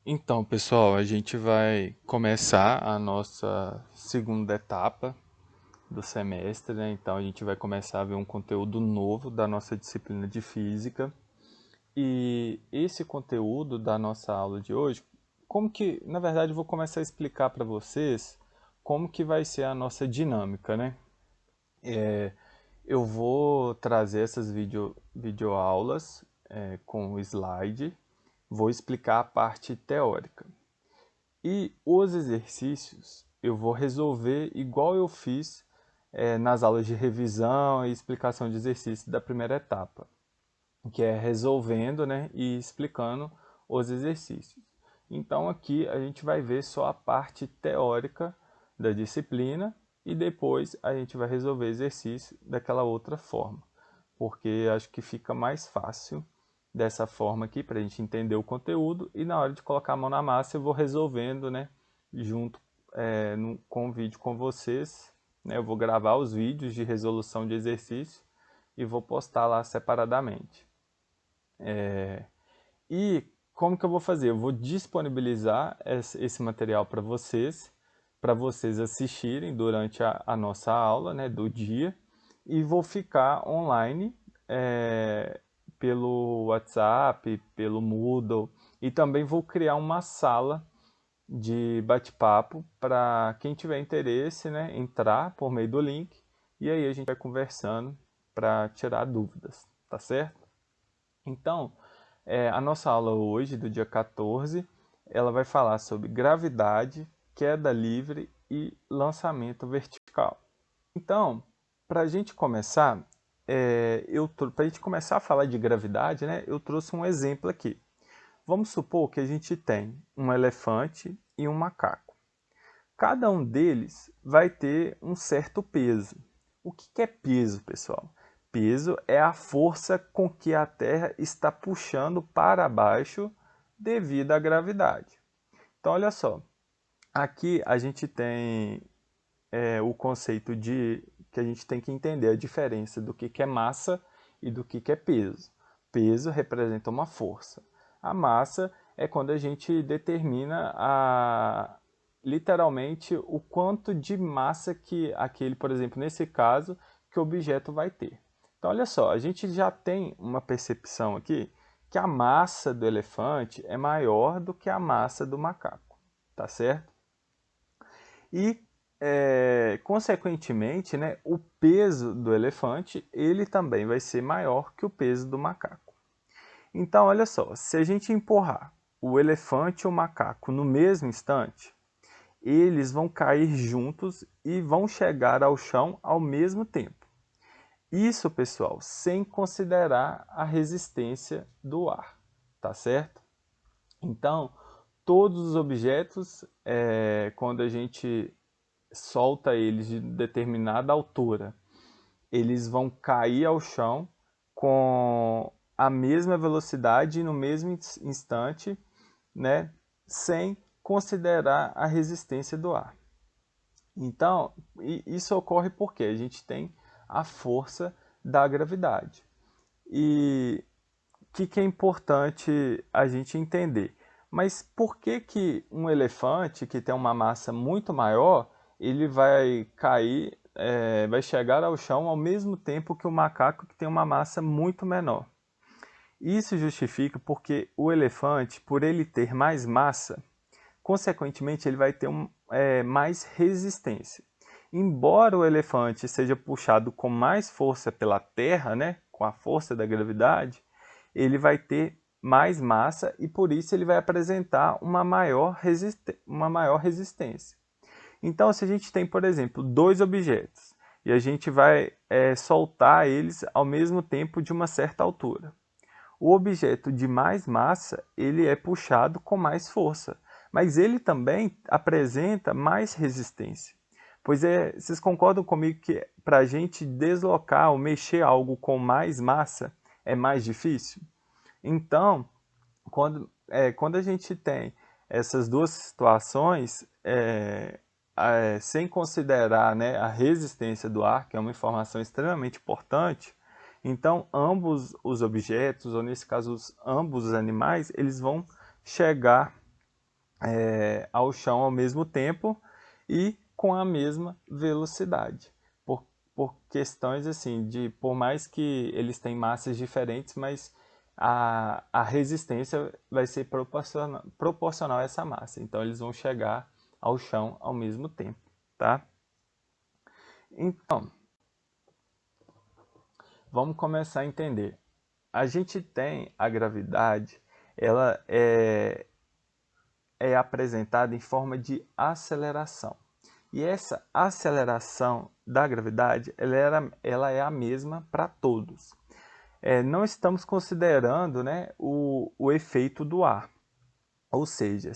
Então, pessoal, a gente vai começar a nossa segunda etapa do semestre, né? Então, a gente vai começar a ver um conteúdo novo da nossa disciplina de física. E esse conteúdo da nossa aula de hoje, na verdade, eu vou começar a explicar para vocês como que vai ser a nossa dinâmica, né? Eu vou trazer essas videoaulas com o slide, vou explicar a parte teórica. E os exercícios eu vou resolver igual eu fiz nas aulas de revisão e explicação de exercícios da primeira etapa, que é resolvendo, né, e explicando os exercícios. Então aqui a gente vai ver só a parte teórica da disciplina e depois a gente vai resolver exercício daquela outra forma, porque acho que fica mais fácil dessa forma aqui para a gente entender o conteúdo e na hora de colocar a mão na massa eu vou resolvendo, né, junto com o vídeo com vocês, né, eu vou gravar os vídeos de resolução de exercício e vou postar lá separadamente. E como que eu vou fazer? Eu vou disponibilizar esse material para vocês assistirem durante a nossa aula, né, do dia, e vou ficar online pelo WhatsApp, pelo Moodle, e também vou criar uma sala de bate-papo para quem tiver interesse, né, entrar por meio do link, e aí a gente vai conversando para tirar dúvidas, tá certo? Então, a nossa aula hoje, do dia 14, ela vai falar sobre gravidade, queda livre e lançamento vertical. Então, para a gente começar, para a gente começar a falar de gravidade, né, eu trouxe um exemplo aqui. Vamos supor que a gente tem um elefante e um macaco. Cada um deles vai ter um certo peso. O que é peso, pessoal? Peso é a força com que a Terra está puxando para baixo devido à gravidade. Então, olha só. Aqui a gente tem o conceito de que a gente tem que entender a diferença do que é massa e do que é peso. Peso representa uma força. A massa é quando a gente determina literalmente o quanto de massa que aquele, por exemplo, nesse caso, que o objeto vai ter. Então, olha só, a gente já tem uma percepção aqui que a massa do elefante é maior do que a massa do macaco, tá certo? E, consequentemente, né, o peso do elefante ele também vai ser maior que o peso do macaco. Então, olha só, se a gente empurrar o elefante e o macaco no mesmo instante, eles vão cair juntos e vão chegar ao chão ao mesmo tempo. Isso, pessoal, sem considerar a resistência do ar, tá certo? Então, todos os objetos, quando a gente solta eles de determinada altura, eles vão cair ao chão com a mesma velocidade e no mesmo instante, né, sem considerar a resistência do ar. Então, isso ocorre porque a gente tem a força da gravidade. E o que é importante a gente entender? Mas por que que um elefante que tem uma massa muito maior, ele vai cair, vai chegar ao chão ao mesmo tempo que o macaco que tem uma massa muito menor? Isso justifica porque o elefante, por ele ter mais massa, consequentemente ele vai ter mais resistência. Embora o elefante seja puxado com mais força pela terra, né, com a força da gravidade, ele vai ter mais massa e por isso ele vai apresentar uma maior resistência. Então, se a gente tem, por exemplo, dois objetos e a gente vai soltar eles ao mesmo tempo de uma certa altura, o objeto de mais massa ele é puxado com mais força, mas ele também apresenta mais resistência. Pois vocês concordam comigo que para a gente deslocar ou mexer algo com mais massa é mais difícil? Então, quando a gente tem essas duas situações, sem considerar, né, a resistência do ar, que é uma informação extremamente importante, então ambos os objetos, ou nesse caso ambos os animais, eles vão chegar ao chão ao mesmo tempo e com a mesma velocidade. Por questões assim, por mais que eles têm massas diferentes, mas a resistência vai ser proporcional a essa massa. Então eles vão chegar ao chão ao mesmo tempo, tá? Então, vamos começar a entender. A gente tem a gravidade, ela é apresentada em forma de aceleração. E essa aceleração da gravidade, ela é a mesma para todos. Não estamos considerando, né, o efeito do ar. Ou seja,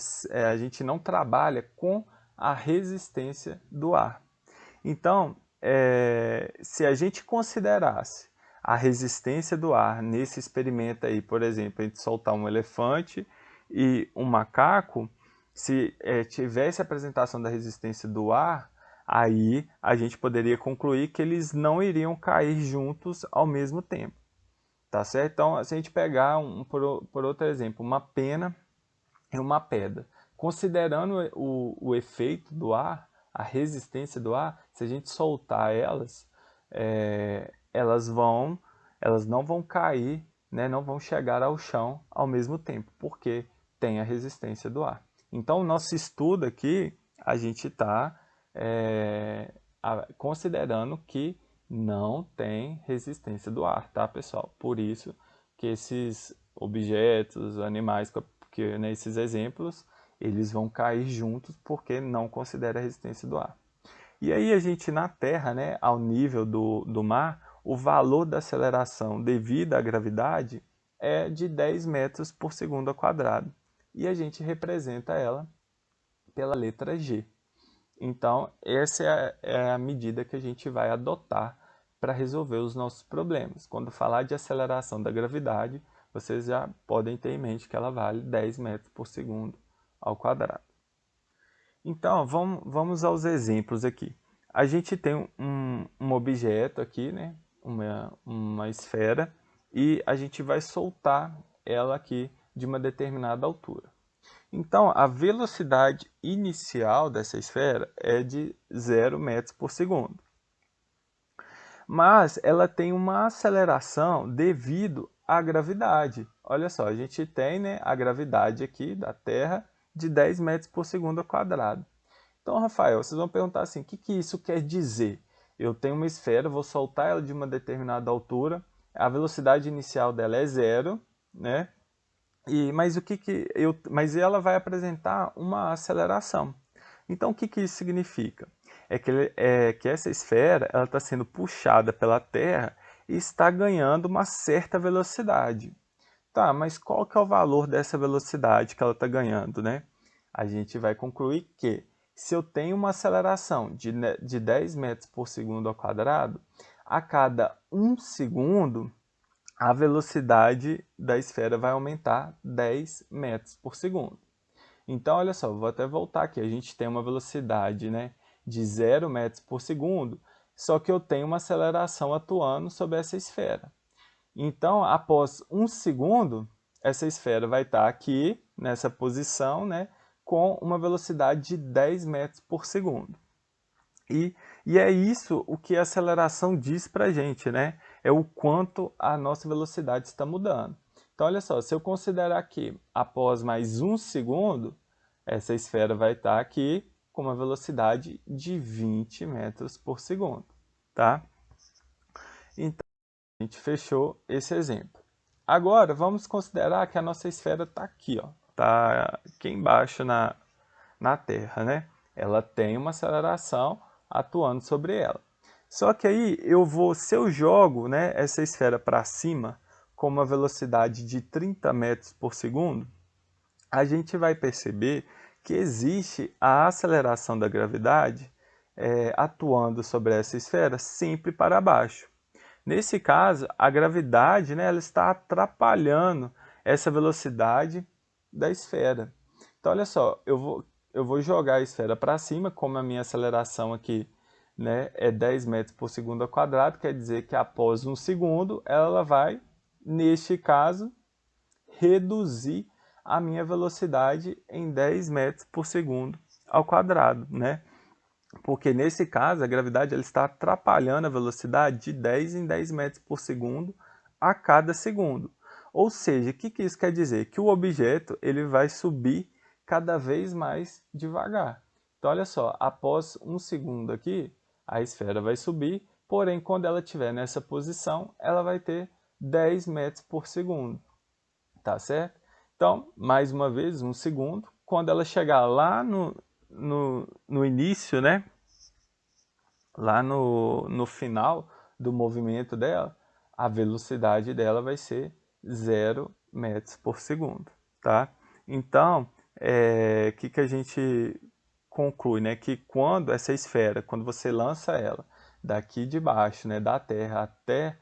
a gente não trabalha com a resistência do ar. Então, se a gente considerasse a resistência do ar nesse experimento aí, por exemplo, a gente soltar um elefante e um macaco, se tivesse a apresentação da resistência do ar, aí a gente poderia concluir que eles não iriam cair juntos ao mesmo tempo. Tá certo? Então, se a gente pegar, por outro exemplo, uma pena e uma pedra, considerando o efeito do ar, a resistência do ar, se a gente soltar elas, elas não vão cair, né, não vão chegar ao chão ao mesmo tempo, porque tem a resistência do ar. Então, o nosso estudo aqui, a gente está considerando que não tem resistência do ar, tá, pessoal? Por isso que esses objetos, animais, que nesses exemplos, eles vão cair juntos porque não considera a resistência do ar. E aí a gente na Terra, né, ao nível do mar, o valor da aceleração devido à gravidade é de 10 metros por segundo ao quadrado. E a gente representa ela pela letra G. Então, essa é a medida que a gente vai adotar para resolver os nossos problemas. Quando falar de aceleração da gravidade, vocês já podem ter em mente que ela vale 10 metros por segundo ao quadrado. Então, vamos aos exemplos aqui. A gente tem um objeto aqui, né? uma esfera, e a gente vai soltar ela aqui de uma determinada altura. Então, a velocidade inicial dessa esfera é de 0 metros por segundo. Mas ela tem uma aceleração devido à gravidade. Olha só, a gente tem, né, a gravidade aqui da Terra de 10 metros por segundo ao quadrado. Então, Rafael, vocês vão perguntar assim, o que isso quer dizer? Eu tenho uma esfera, vou soltar ela de uma determinada altura, a velocidade inicial dela é 0, né? Mas ela vai apresentar uma aceleração. Então, o que isso significa? Que essa esfera está sendo puxada pela Terra e está ganhando uma certa velocidade. Tá, mas qual que é o valor dessa velocidade que ela está ganhando, né? A gente vai concluir que se eu tenho uma aceleração de 10 metros por segundo ao quadrado, a cada 1 segundo, a velocidade da esfera vai aumentar 10 metros por segundo. Então, olha só, vou até voltar aqui. A gente tem uma velocidade, né, de 0 metros por segundo, só que eu tenho uma aceleração atuando sobre essa esfera. Então, após 1 segundo, essa esfera vai estar aqui, nessa posição, né, com uma velocidade de 10 metros por segundo. E é isso o que a aceleração diz para a gente, né? É o quanto a nossa velocidade está mudando. Então, olha só, se eu considerar que após mais 1 segundo, essa esfera vai estar aqui com uma velocidade de 20 metros por segundo, tá? Então, a gente fechou esse exemplo. Agora, vamos considerar que a nossa esfera está aqui, ó. Está aqui embaixo na Terra, né? Ela tem uma aceleração atuando sobre ela. Só que aí se eu jogo, né, essa esfera para cima com uma velocidade de 30 metros por segundo, a gente vai perceber que existe a aceleração da gravidade atuando sobre essa esfera sempre para baixo. Nesse caso, a gravidade, né, ela está atrapalhando essa velocidade da esfera. Então, olha só, eu vou jogar a esfera para cima, como a minha aceleração aqui, né, é 10 metros por segundo ao quadrado, quer dizer que após 1 segundo, ela vai, neste caso, reduzir a minha velocidade em 10 metros por segundo ao quadrado, né? Porque nesse caso a gravidade ela está atrapalhando a velocidade de 10 em 10 metros por segundo a cada segundo. Ou seja, o que isso quer dizer? Que o objeto ele vai subir cada vez mais devagar. Então olha só, após um segundo aqui, a esfera vai subir, porém quando ela estiver nessa posição, ela vai ter 10 metros por segundo. Tá certo? Então, mais uma vez, um segundo. Quando ela chegar lá no início, né? Lá no final do movimento dela, a velocidade dela vai ser 0 metros por segundo, tá? Então, que a gente conclui, né? Que quando essa esfera, quando você lança ela daqui de baixo, né, da Terra até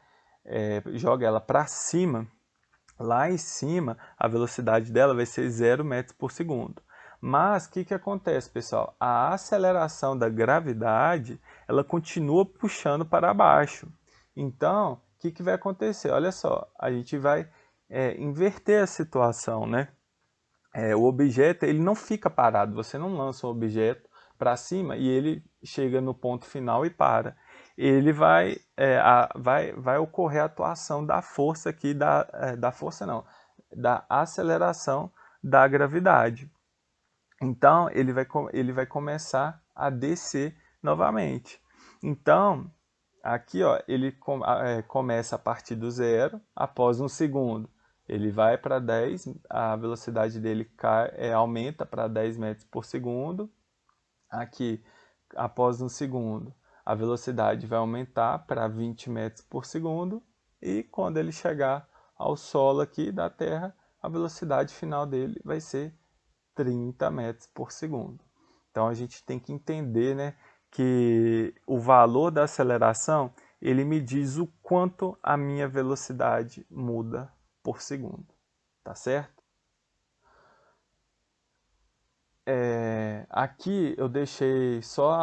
joga ela para cima, lá em cima a velocidade dela vai ser 0 metros por segundo. Mas o que acontece, pessoal? A aceleração da gravidade ela continua puxando para baixo. Então, o que vai acontecer? Olha só, a gente vai inverter a situação, né? O objeto ele não fica parado, você não lança um objeto para cima e ele chega no ponto final e para. Ele vai ocorrer a atuação da força aqui, da força não, da aceleração da gravidade. Então ele vai começar a descer novamente. Então, aqui ó, ele começa a partir do zero, após um segundo ele vai para 10, a velocidade dele aumenta para 10 metros por segundo. Aqui, após um segundo, a velocidade vai aumentar para 20 metros por segundo. E quando ele chegar ao solo aqui da Terra, a velocidade final dele vai ser 30 metros por segundo. Então a gente tem que entender, né, que o valor da aceleração ele me diz o quanto a minha velocidade muda por segundo, tá certo? Aqui eu deixei só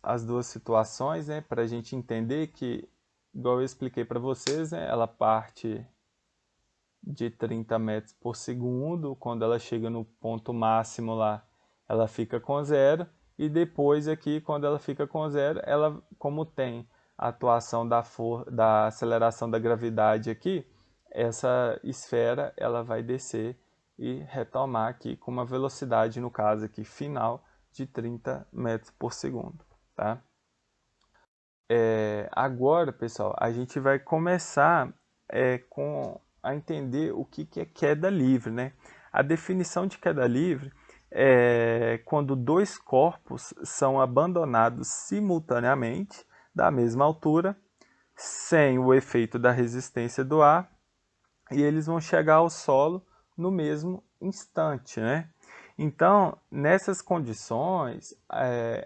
as duas situações, né, para a gente entender que, igual eu expliquei para vocês, né, ela parte de 30 metros por segundo, quando ela chega no ponto máximo lá, ela fica com zero, e depois aqui, quando ela fica com zero, ela, como tem a atuação da aceleração da gravidade aqui, essa esfera ela vai descer e retomar aqui com uma velocidade, no caso aqui, final de 30 metros por segundo, tá? Agora, pessoal, a gente vai começar a entender o que é queda livre, né? A definição de queda livre é quando dois corpos são abandonados simultaneamente da mesma altura, sem o efeito da resistência do ar, e eles vão chegar ao solo no mesmo instante, né? Então, nessas condições,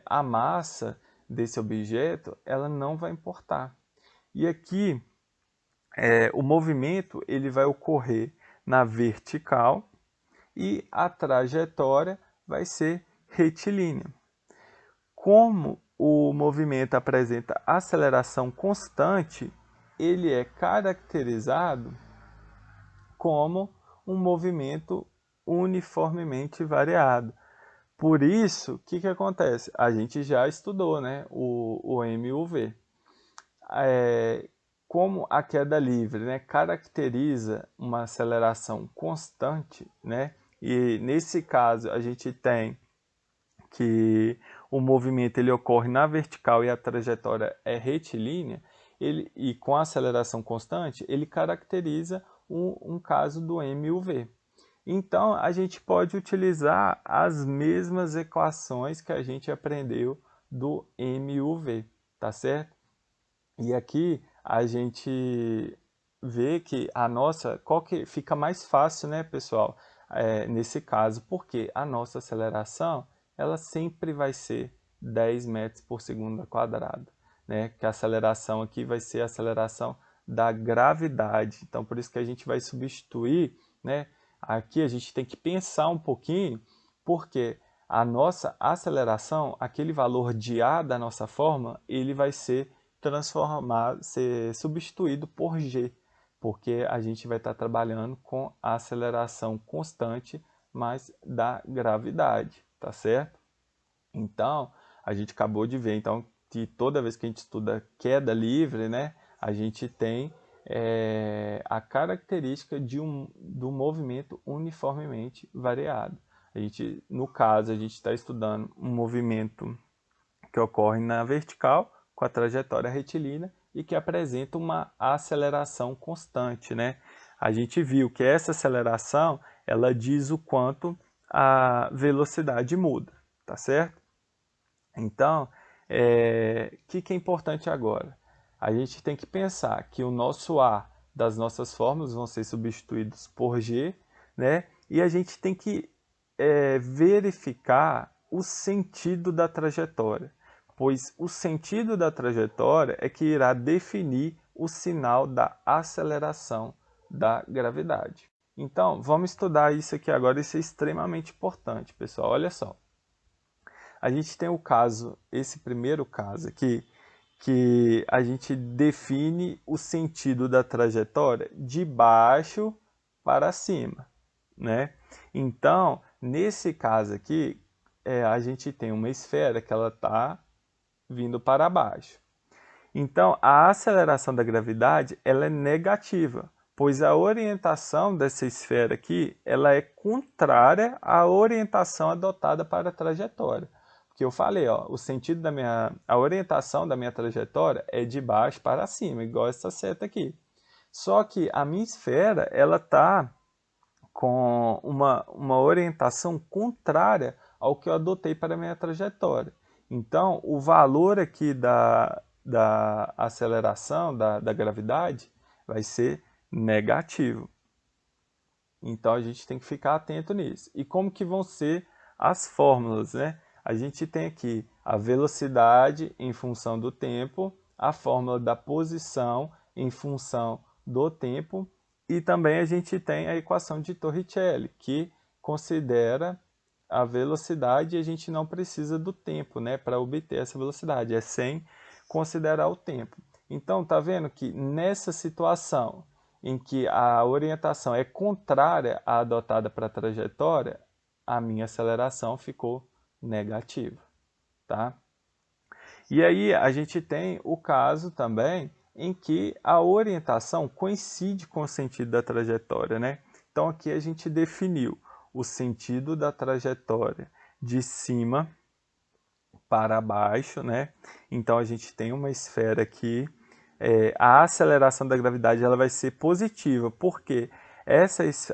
a massa desse objeto ela não vai importar. E aqui, o movimento ele vai ocorrer na vertical e a trajetória vai ser retilínea. Como o movimento apresenta aceleração constante, ele é caracterizado como um movimento uniformemente variado. Por isso, o que acontece? A gente já estudou, né, o MUV. Como a queda livre, né, caracteriza uma aceleração constante, né, e nesse caso a gente tem que o movimento ele ocorre na vertical e a trajetória é retilínea, e com aceleração constante, ele caracteriza um caso do MUV. Então, a gente pode utilizar as mesmas equações que a gente aprendeu do MUV, tá certo? E aqui a gente vê que qual que fica mais fácil, né, pessoal? Nesse caso, porque a nossa aceleração, ela sempre vai ser 10 metros por segundo quadrado, né? Que a aceleração aqui vai ser a aceleração da gravidade. Então, por isso que a gente vai substituir, né? Aqui a gente tem que pensar um pouquinho, porque a nossa aceleração, aquele valor de A da nossa forma, ele vai ser substituído por G, porque a gente vai estar trabalhando com a aceleração constante, mas da gravidade, tá certo? Então, a gente acabou de ver então, que toda vez que a gente estuda queda livre, né, a gente tem a característica do movimento uniformemente variado. No caso, a gente está estudando um movimento que ocorre na vertical, com a trajetória retilínea, e que apresenta uma aceleração constante, né? A gente viu que essa aceleração, ela diz o quanto a velocidade muda, tá certo? Então, que é importante agora? A gente tem que pensar que o nosso A das nossas fórmulas vão ser substituídos por G, né? E a gente tem que verificar o sentido da trajetória, pois o sentido da trajetória é que irá definir o sinal da aceleração da gravidade. Então, vamos estudar isso aqui agora, isso é extremamente importante, pessoal. Olha só. A gente tem esse primeiro caso aqui, que a gente define o sentido da trajetória de baixo para cima, né? Então, nesse caso aqui, a gente tem uma esfera que ela está vindo para baixo. Então, a aceleração da gravidade ela é negativa, pois a orientação dessa esfera aqui ela é contrária à orientação adotada para a trajetória. Porque eu falei, ó, o sentido a orientação da minha trajetória é de baixo para cima, igual essa seta aqui. Só que a minha esfera ela está com uma orientação contrária ao que eu adotei para a minha trajetória. Então, o valor aqui da aceleração, da gravidade, vai ser negativo. Então, a gente tem que ficar atento nisso. E como que vão ser as fórmulas, né? A gente tem aqui a velocidade em função do tempo, a fórmula da posição em função do tempo, e também a gente tem a equação de Torricelli, que considera a velocidade e a gente não precisa do tempo, né, para obter essa velocidade, é sem considerar o tempo. Então, tá vendo que nessa situação em que a orientação é contrária à adotada para a trajetória, a minha aceleração ficou negativa, tá? E aí a gente tem o caso também em que a orientação coincide com o sentido da trajetória, né? Então aqui a gente definiu o sentido da trajetória de cima para baixo, né? Então a gente tem uma esfera aqui, a aceleração da gravidade ela vai ser positiva, porque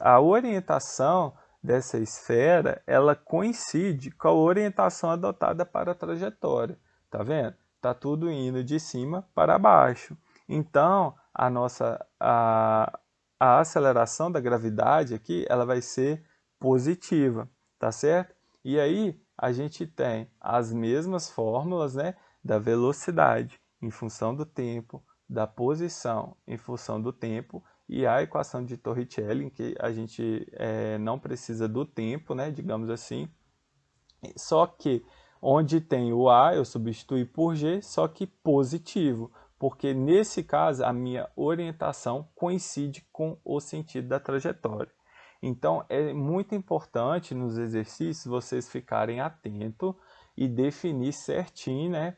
a orientação dessa esfera ela coincide com a orientação adotada para a trajetória, tá vendo? Tá tudo indo de cima para baixo. Então a aceleração da gravidade aqui ela vai ser positiva, tá certo? E aí a gente tem as mesmas fórmulas, né, da velocidade em função do tempo, da posição em função do tempo e a equação de Torricelli, em que a gente não precisa do tempo, né, digamos assim. Só que onde tem o A eu substituo por G, só que positivo, porque nesse caso a minha orientação coincide com o sentido da trajetória. Então é muito importante nos exercícios vocês ficarem atentos e definir certinho, né,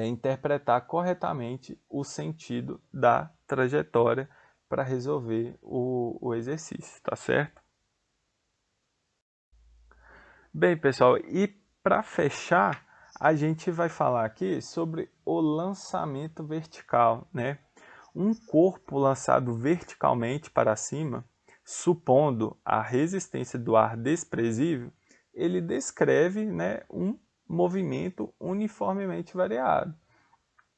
interpretar corretamente o sentido da trajetória para resolver o exercício, tá certo? Bem, pessoal, e para fechar, a gente vai falar aqui sobre o lançamento vertical, né? Um corpo lançado verticalmente para cima, supondo a resistência do ar desprezível, ele descreve, né, um movimento uniformemente variado.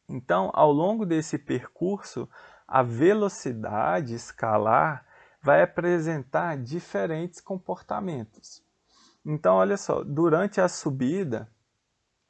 Então, ao longo desse percurso, a velocidade escalar vai apresentar diferentes comportamentos. Então, olha só, durante a subida,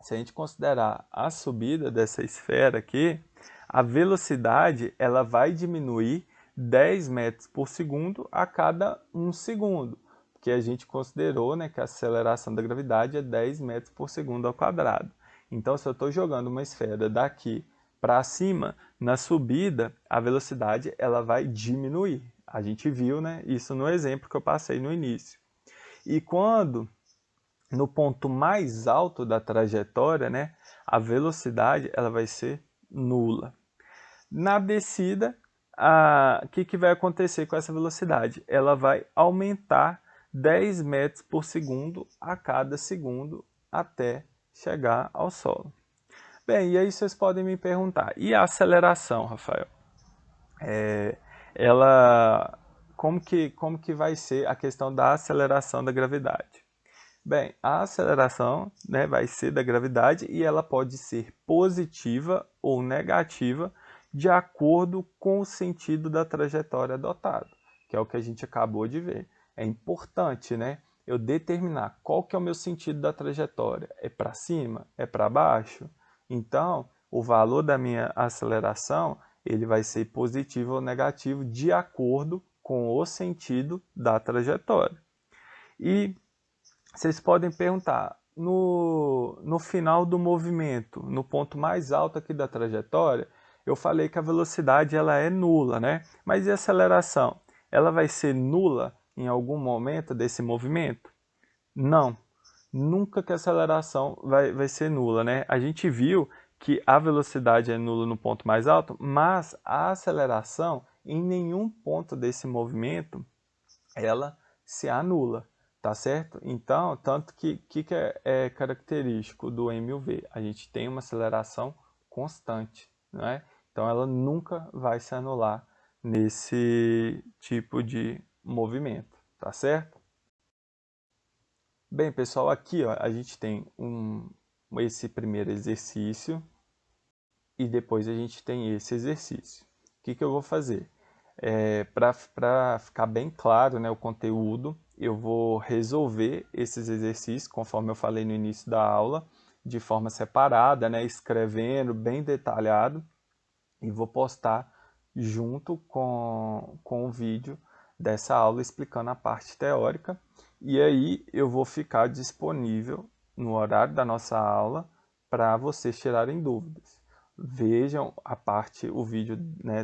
se a gente considerar a subida dessa esfera aqui, a velocidade ela vai diminuir 10 metros por segundo a cada 1 segundo, porque a gente considerou, né, que a aceleração da gravidade é 10 metros por segundo ao quadrado. Então, se eu estou jogando uma esfera daqui para cima, na subida, a velocidade ela vai diminuir. A gente viu, né, isso no exemplo que eu passei no início. E quando no ponto mais alto da trajetória, né, a velocidade ela vai ser nula. Na descida, o que vai acontecer com essa velocidade? Ela vai aumentar 10 metros por segundo a cada segundo até chegar ao solo. Bem, e aí vocês podem me perguntar, e a aceleração, Rafael? Como que vai ser a questão da aceleração da gravidade? Bem, a aceleração, né, vai ser da gravidade e ela pode ser positiva ou negativa de acordo com o sentido da trajetória adotada, que é o que a gente acabou de ver. É importante, né, eu determinar qual que é o meu sentido da trajetória. É para cima? É para baixo? Então, o valor da minha aceleração ele vai ser positivo ou negativo de acordo com o sentido da trajetória. E vocês podem perguntar, no final do movimento, no ponto mais alto aqui da trajetória, eu falei que a velocidade ela é nula, né? Mas e a aceleração? Ela vai ser nula em algum momento desse movimento? Não, nunca que a aceleração vai ser nula, né? A gente viu que a velocidade é nula no ponto mais alto, mas a aceleração em nenhum ponto desse movimento ela se anula, tá certo? Então, tanto que é característico do MUV? A gente tem uma aceleração constante, não é? Então ela nunca vai se anular nesse tipo de movimento, tá certo? Bem, pessoal, aqui ó, a gente tem esse primeiro exercício e depois a gente tem esse exercício. O que eu vou fazer? Para ficar bem claro, né, o conteúdo, eu vou resolver esses exercícios, conforme eu falei no início da aula, de forma separada, né, escrevendo bem detalhado, e vou postar junto com o vídeo dessa aula explicando a parte teórica. E aí eu vou ficar disponível no horário da nossa aula para vocês tirarem dúvidas. Vejam o vídeo, né,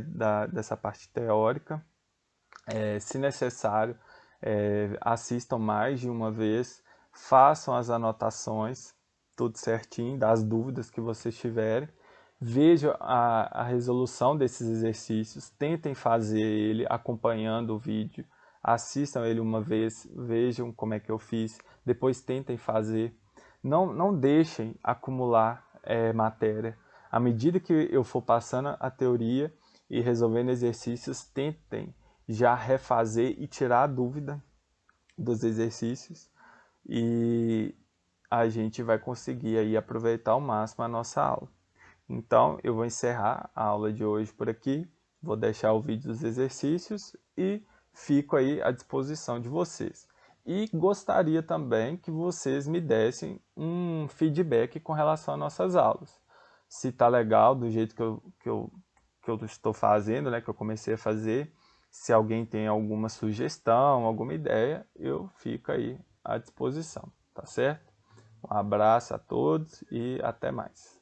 dessa parte teórica. Se necessário, assistam mais de uma vez, façam as anotações, tudo certinho, das dúvidas que vocês tiverem. Vejam a resolução desses exercícios, tentem fazer ele acompanhando o vídeo, assistam ele uma vez, vejam como é que eu fiz, depois tentem fazer. Não deixem acumular matéria. À medida que eu for passando a teoria e resolvendo exercícios, tentem já refazer e tirar a dúvida dos exercícios e a gente vai conseguir aí aproveitar ao máximo a nossa aula. Então, eu vou encerrar a aula de hoje por aqui, vou deixar o vídeo dos exercícios e fico aí à disposição de vocês. E gostaria também que vocês me dessem um feedback com relação às nossas aulas. Se está legal do jeito que eu estou fazendo, né, que eu comecei a fazer, se alguém tem alguma sugestão, alguma ideia, eu fico aí à disposição, tá certo? Um abraço a todos e até mais.